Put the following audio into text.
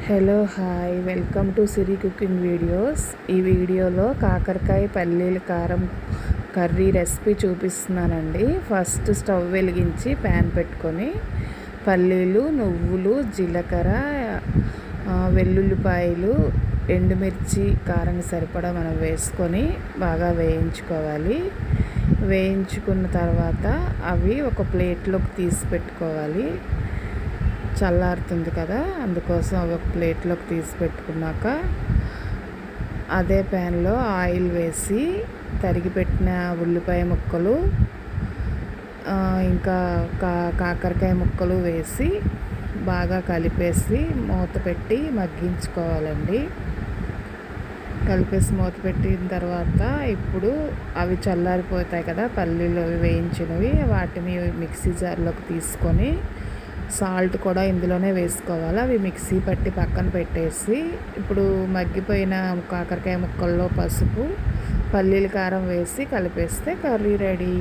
Hello hi welcome to Siri cooking videos. ఈ వీడియోలో కాకరకాయ పల్లీల కారం కర్రీ రెసిపీ చూపిస్తున్నానండి. ఫస్ట్ స్టవ్ వెలిగించి ప్యాన్ పెట్టుకొని పల్లీలు, నువ్వులు, జీలకర్ర, వెల్లుల్లిపాయలు, ఎండుమిర్చి కారం సరిపడా మనం వేసుకొని బాగా వేయించుకోవాలి. వేయించుకున్న తర్వాత అవి ఒక ప్లేట్లోకి తీసి పెట్టుకోవాలి. చల్లారుతుంది కదా, అందుకోసం అవి ఒక ప్లేట్లోకి తీసి పెట్టుకున్నాక అదే ప్యాన్లో ఆయిల్ వేసి తరిగి పెట్టిన ఉల్లిపాయ ముక్కలు ఇంకా కాకరకాయ ముక్కలు వేసి బాగా కలిపేసి మూత పెట్టి మగ్గించుకోవాలండి. కలిపేసి మూత పెట్టిన తర్వాత ఇప్పుడు అవి చల్లారిపోతాయి కదా, పల్లీలు అవి వేయించినవి, వాటిని మిక్సీ జార్లోకి తీసుకొని సాల్ట్ కూడా ఇందులోనే వేసుకోవాలి. అవి మిక్సీ పట్టి పక్కన పెట్టేసి ఇప్పుడు మగ్గిపోయిన కాకరకాయ ముక్కల్లో పసుపు, పల్లీల కారం వేసి కలిపేస్తే కర్రీ రెడీ.